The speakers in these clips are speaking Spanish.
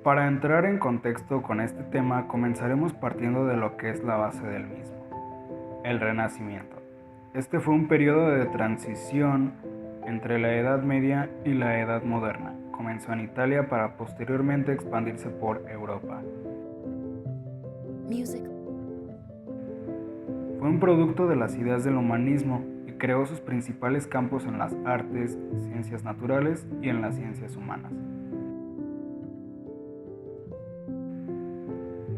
Para entrar en contexto con este tema, comenzaremos partiendo de lo que es la base del mismo, el Renacimiento. Este fue un periodo de transición entre la Edad Media y la Edad Moderna. Comenzó en Italia para posteriormente expandirse por Europa. Fue un producto de las ideas del humanismo y creó sus principales campos en las artes, ciencias naturales y en las ciencias humanas.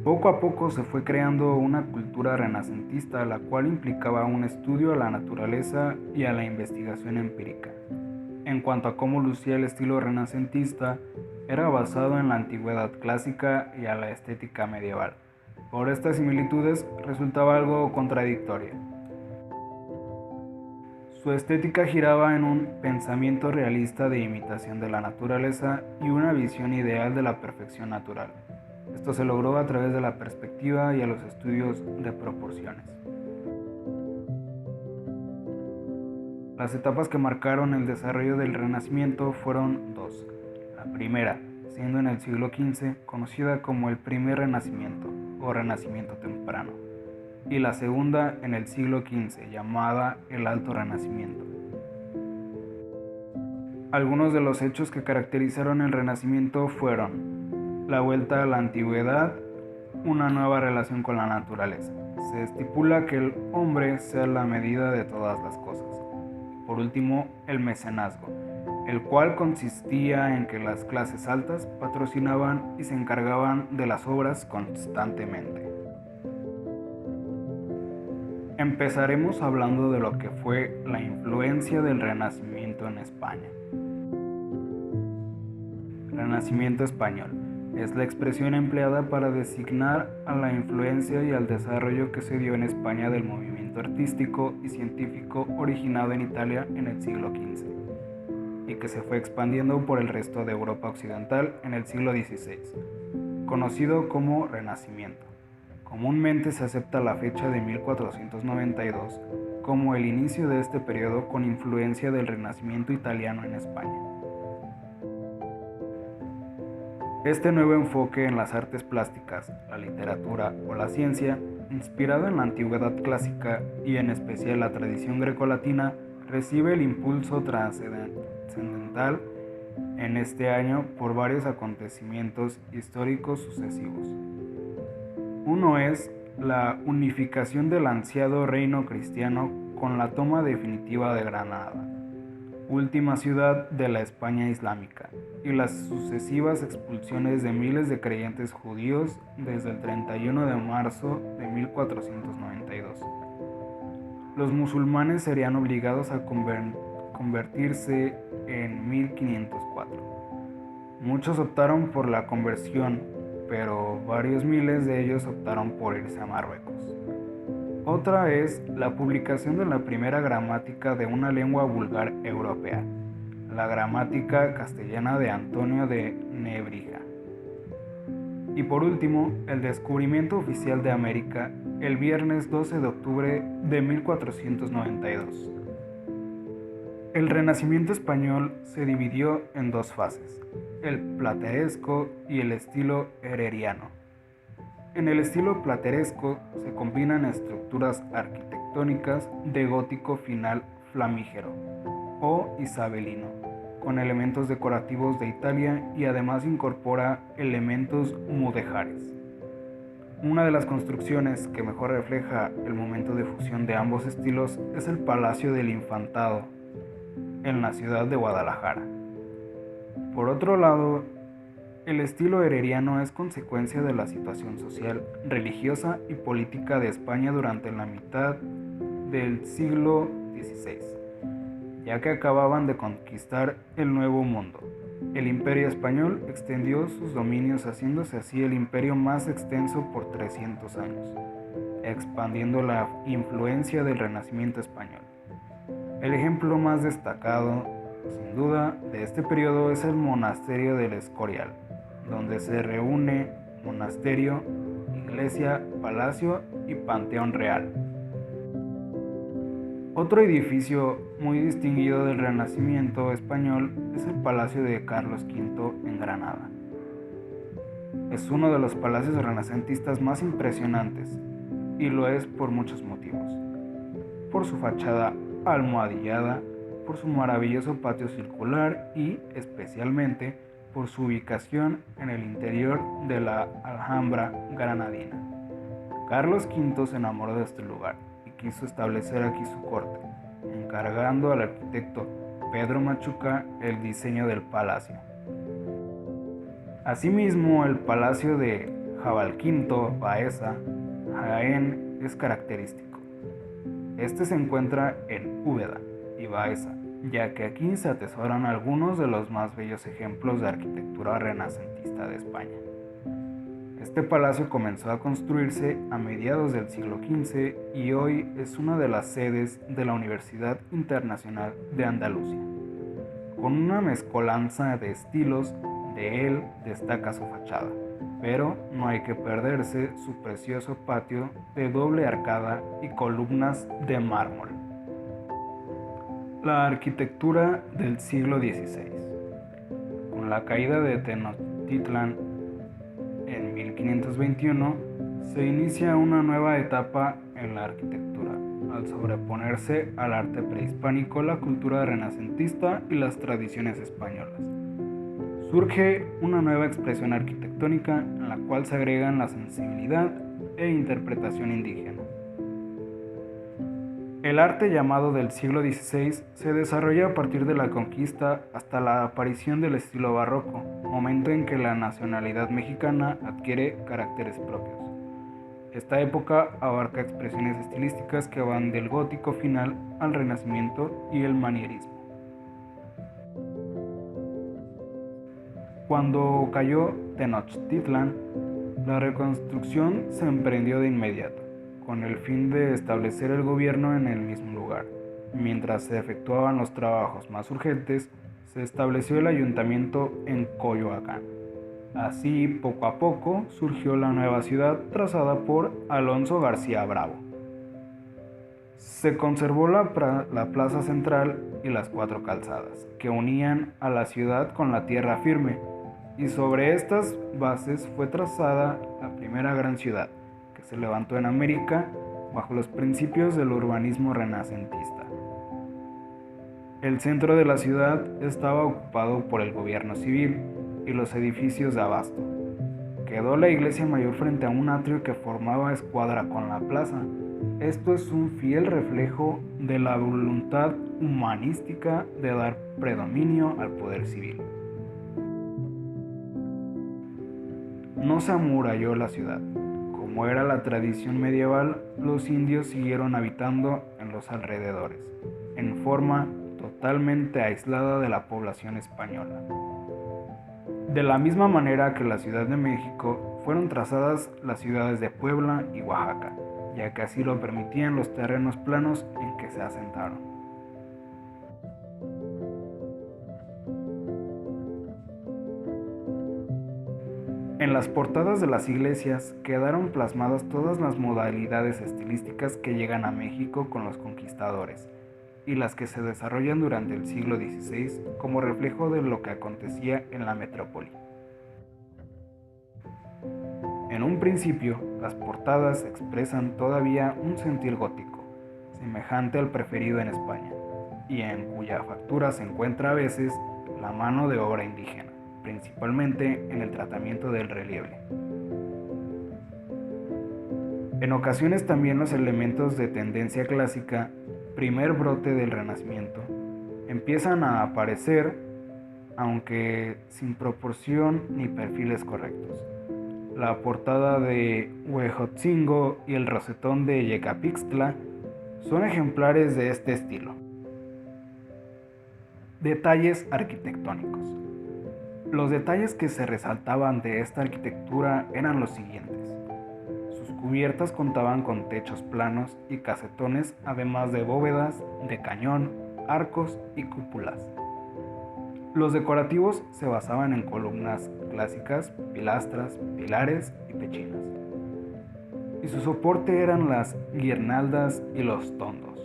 Poco a poco se fue creando una cultura renacentista, la cual implicaba un estudio a la naturaleza y a la investigación empírica. En cuanto a cómo lucía el estilo renacentista, era basado en la antigüedad clásica y a la estética medieval. Por estas similitudes resultaba algo contradictoria. Su estética giraba en un pensamiento realista de imitación de la naturaleza y una visión ideal de la perfección natural. Esto se logró a través de la perspectiva y a los estudios de proporciones. Las etapas que marcaron el desarrollo del Renacimiento fueron dos. La primera, siendo en el siglo XV, conocida como el primer Renacimiento o Renacimiento temprano, y la segunda en el siglo XV, llamada el Alto Renacimiento. Algunos de los hechos que caracterizaron el Renacimiento fueron la vuelta a la antigüedad, una nueva relación con la naturaleza. Se estipula que el hombre sea la medida de todas las cosas. Por último, el mecenazgo, el cual consistía en que las clases altas patrocinaban y se encargaban de las obras constantemente. Empezaremos hablando de lo que fue la influencia del Renacimiento en España. Renacimiento español es la expresión empleada para designar a la influencia y al desarrollo que se dio en España del movimiento artístico y científico originado en Italia en el siglo XV y que se fue expandiendo por el resto de Europa occidental en el siglo XVI, conocido como Renacimiento. Comúnmente se acepta la fecha de 1492 como el inicio de este periodo con influencia del Renacimiento italiano en España. Este nuevo enfoque en las artes plásticas, la literatura o la ciencia, inspirado en la antigüedad clásica y en especial la tradición grecolatina, recibe el impulso trascendental en este año por varios acontecimientos históricos sucesivos. Uno es la unificación del ansiado reino cristiano con la toma definitiva de Granada, última ciudad de la España islámica, y las sucesivas expulsiones de miles de creyentes judíos desde el 31 de marzo de 1492. Los musulmanes serían obligados a convertirse en 1504. Muchos optaron por la conversión, pero varios miles de ellos optaron por irse a Marruecos. Otra es la publicación de la primera gramática de una lengua vulgar europea, la gramática castellana de Antonio de Nebrija. Y por último, el descubrimiento oficial de América el viernes 12 de octubre de 1492. El Renacimiento español se dividió en dos fases, el plateresco y el estilo herreriano. En el estilo plateresco se combinan estructuras arquitectónicas de gótico final flamígero o isabelino, con elementos decorativos de Italia y además incorpora elementos mudéjares. Una de las construcciones que mejor refleja el momento de fusión de ambos estilos es el Palacio del Infantado, en la ciudad de Guadalajara. Por otro lado, el estilo herreriano es consecuencia de la situación social, religiosa y política de España durante la mitad del siglo XVI, ya que acababan de conquistar el Nuevo Mundo. El Imperio Español extendió sus dominios haciéndose así el imperio más extenso por 300 años, expandiendo la influencia del Renacimiento español. El ejemplo más destacado, sin duda, de este periodo es el Monasterio del Escorial, donde se reúne monasterio, iglesia, palacio y panteón real. Otro edificio muy distinguido del Renacimiento español es el Palacio de Carlos V en Granada. Es uno de los palacios renacentistas más impresionantes, y lo es por muchos motivos. Por su fachada almohadillada, por su maravilloso patio circular y, especialmente, por su ubicación en el interior de la Alhambra granadina. Carlos V se enamoró de este lugar y quiso establecer aquí su corte, encargando al arquitecto Pedro Machuca el diseño del palacio. Asimismo, el palacio de Jabalquinto, Baeza, Jaén, es característico. Este se encuentra en Úbeda y Baeza, ya que aquí se atesoran algunos de los más bellos ejemplos de arquitectura renacentista de España. Este palacio comenzó a construirse a mediados del siglo XV y hoy es una de las sedes de la Universidad Internacional de Andalucía. Con una mezcolanza de estilos, de él destaca su fachada, pero no hay que perderse su precioso patio de doble arcada y columnas de mármol. La arquitectura del siglo XVI. Con la caída de Tenochtitlan en 1521, se inicia una nueva etapa en la arquitectura, al sobreponerse al arte prehispánico, la cultura renacentista y las tradiciones españolas. Surge una nueva expresión arquitectónica en la cual se agregan la sensibilidad e interpretación indígena. El arte llamado del siglo XVI se desarrolla a partir de la conquista hasta la aparición del estilo barroco, momento en que la nacionalidad mexicana adquiere caracteres propios. Esta época abarca expresiones estilísticas que van del gótico final al renacimiento y el manierismo. Cuando cayó Tenochtitlan, la reconstrucción se emprendió de inmediato, con el fin de establecer el gobierno en el mismo lugar. Mientras se efectuaban los trabajos más urgentes, se estableció el ayuntamiento en Coyoacán. Así, poco a poco, surgió la nueva ciudad trazada por Alonso García Bravo. Se conservó la plaza central y las 4 calzadas, que unían a la ciudad con la tierra firme, y sobre estas bases fue trazada la primera gran ciudad, que se levantó en América bajo los principios del urbanismo renacentista. El centro de la ciudad estaba ocupado por el gobierno civil y los edificios de abasto. Quedó la iglesia mayor frente a un atrio que formaba escuadra con la plaza. Esto es un fiel reflejo de la voluntad humanística de dar predominio al poder civil. No se amuralló la ciudad. Como era la tradición medieval, los indios siguieron habitando en los alrededores, en forma totalmente aislada de la población española. De la misma manera que la Ciudad de México, fueron trazadas las ciudades de Puebla y Oaxaca, ya que así lo permitían los terrenos planos en que se asentaron. En las portadas de las iglesias quedaron plasmadas todas las modalidades estilísticas que llegan a México con los conquistadores y las que se desarrollan durante el siglo XVI como reflejo de lo que acontecía en la metrópoli. En un principio, las portadas expresan todavía un sentir gótico, semejante al preferido en España, y en cuya factura se encuentra a veces la mano de obra indígena, principalmente en el tratamiento del relieve. En ocasiones también los elementos de tendencia clásica, primer brote del Renacimiento, empiezan a aparecer, aunque sin proporción ni perfiles correctos. La portada de Huejotzingo y el rosetón de Yecapixtla son ejemplares de este estilo. Detalles arquitectónicos. Los detalles que se resaltaban de esta arquitectura eran los siguientes. Sus cubiertas contaban con techos planos y casetones, además de bóvedas, de cañón, arcos y cúpulas. Los decorativos se basaban en columnas clásicas, pilastras, pilares y pechinas. Y su soporte eran las guirnaldas y los tondos.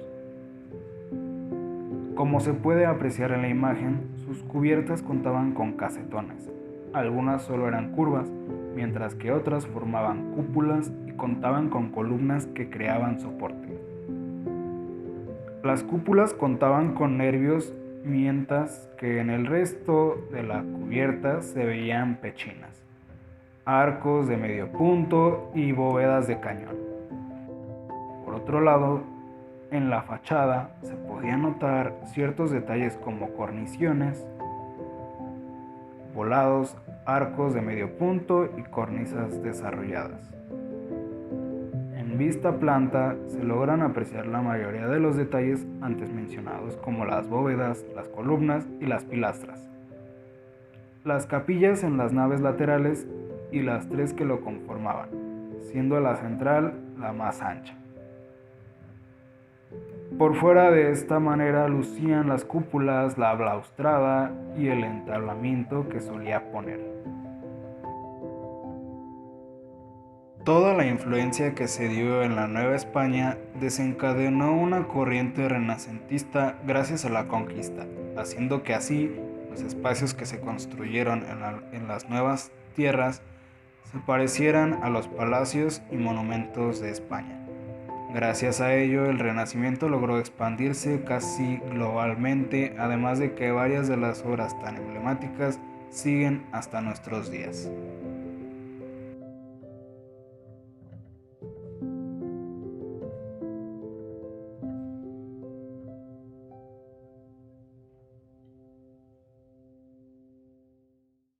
Como se puede apreciar en la imagen, sus cubiertas contaban con casetones. Algunas solo eran curvas, mientras que otras formaban cúpulas y contaban con columnas que creaban soporte. Las cúpulas contaban con nervios, mientras que en el resto de la cubierta se veían pechinas, arcos de medio punto y bóvedas de cañón. Por otro lado, en la fachada se podían notar ciertos detalles como corniciones, volados, arcos de medio punto y cornisas desarrolladas. En vista planta se logran apreciar la mayoría de los detalles antes mencionados, como las bóvedas, las columnas y las pilastras, las capillas en las naves laterales y las tres que lo conformaban, siendo la central la más ancha. Por fuera de esta manera lucían las cúpulas, la balaustrada y el entablamiento que solía poner. Toda la influencia que se dio en la Nueva España desencadenó una corriente renacentista gracias a la conquista, haciendo que así los espacios que se construyeron en las nuevas tierras se parecieran a los palacios y monumentos de España. Gracias a ello, el Renacimiento logró expandirse casi globalmente, además de que varias de las obras tan emblemáticas siguen hasta nuestros días.